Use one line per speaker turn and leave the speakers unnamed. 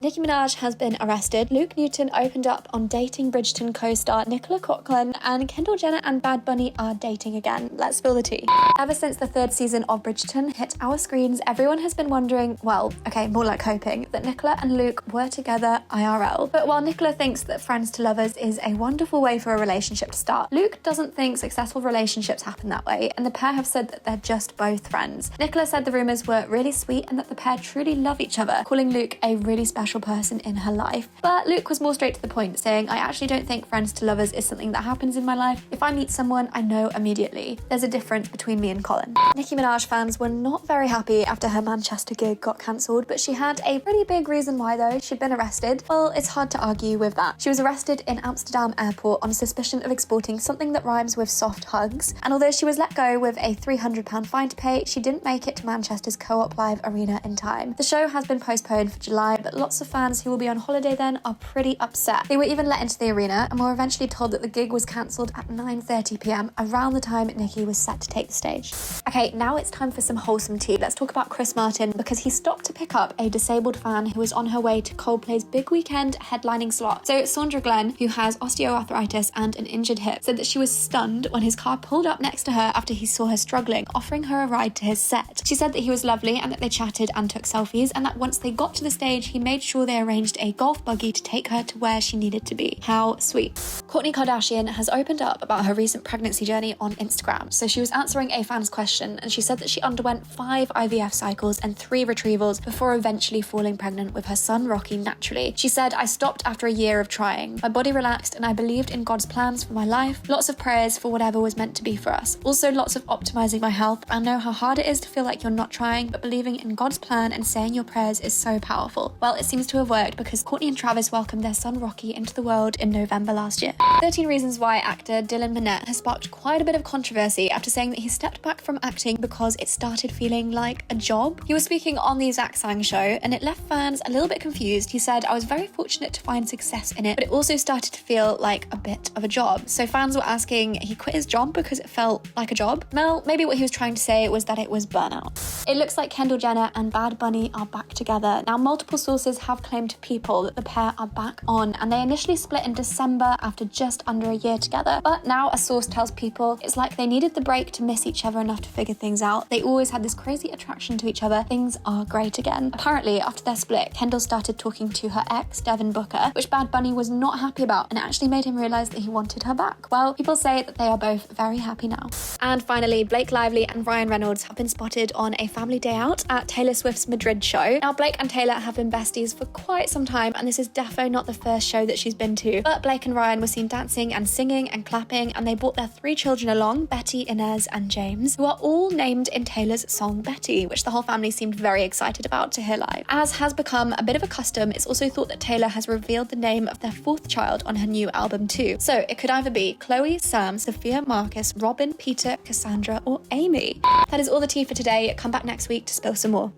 Nicki Minaj has been arrested, Luke Newton opened up on dating Bridgerton co-star Nicola Coughlan, and Kendall Jenner and Bad Bunny are dating again. Let's spill the tea. Ever since the third season of Bridgerton hit our screens, everyone has been wondering, well, okay, more like hoping, that Nicola and Luke were together IRL. But while Nicola thinks that friends to lovers is a wonderful way for a relationship to start, Luke doesn't think successful relationships happen that way, and the pair have said that they're just both friends. Nicola said the rumours were really sweet and that the pair truly love each other, calling Luke a really special person in her life. But Luke was more straight to the point, saying, I actually don't think friends to lovers is something that happens in my life. If I meet someone, I know immediately. There's a difference between me and Colin. Nicki Minaj fans were not very happy after her Manchester gig got cancelled, but she had a pretty big reason why though. She'd been arrested. Well, it's hard to argue with that. She was arrested in Amsterdam airport on suspicion of exporting something that rhymes with soft hugs, and although she was let go with a £300 fine to pay, she didn't make it to Manchester's Co-op Live Arena in time. The show has been postponed for July, but lots of fans who will be on holiday then are pretty upset. They were even let into the arena and were eventually told that the gig was cancelled at 9:30 p.m, around the time Nicki was set to take the stage. Okay, now it's time for some wholesome tea. Let's talk about Chris Martin, because he stopped to pick up a disabled fan who was on her way to Coldplay's big weekend headlining slot. So Sandra Glenn, who has osteoarthritis and an injured hip, said that she was stunned when his car pulled up next to her after he saw her struggling, offering her a ride to his set. She said that he was lovely and that they chatted and took selfies, and that once they got to the stage, he made sure they arranged a golf buggy to take her to where she needed to be. How sweet. Kourtney Kardashian has opened up about her recent pregnancy journey on Instagram. So she was answering a fan's question, and she said that she underwent 5 IVF cycles and 3 retrievals before eventually falling pregnant with her son Rocky naturally. She said, I stopped after a year of trying. My body relaxed and I believed in God's plans for my life. Lots of prayers for whatever was meant to be for us. Also lots of optimizing my health. I know how hard it is to feel like you're not trying, but believing in God's plan and saying your prayers is so powerful. Well, it seems to have worked, because Kourtney and Travis welcomed their son Rocky into the world in November last year. 13 Reasons Why actor Dylan Minnette has sparked quite a bit of controversy after saying that he stepped back from acting because it started feeling like a job. He was speaking on the Zach Sang show and it left fans a little bit confused. He said, I was very fortunate to find success in it, but it also started to feel like a bit of a job. So fans were asking, he quit his job because it felt like a job? Well, maybe what he was trying to say was that it was burnout. It looks like Kendall Jenner and Bad Bunny are back together. Now, multiple sources have claimed to People that the pair are back on, and they initially split in December after just under a year together. But now a source tells People it's like they needed the break to miss each other enough to figure things out. They always had this crazy attraction to each other. Things are great again. Apparently, after their split, Kendall started talking to her ex, Devin Booker, which Bad Bunny was not happy about, and it actually made him realise that he wanted her back. Well, people say that they are both very happy now. And finally, Blake Lively and Ryan Reynolds have been spotted on a family day out at Taylor Swift's Madrid show. Now, Blake and Taylor have been besties for quite some time, and this is defo not the first show that she's been to, but Blake and Ryan were seen dancing and singing and clapping, and they brought their 3 children along, Betty, Inez and James, who are all named in Taylor's song Betty, which the whole family seemed very excited about to hear live. As has become a bit of a custom, it's also thought that Taylor has revealed the name of their 4th child on her new album too. So it could either be Chloe, Sam, Sophia, Marcus, Robin, Peter, Cassandra or Amy. That is all the tea for today. Come back next week to spill some more.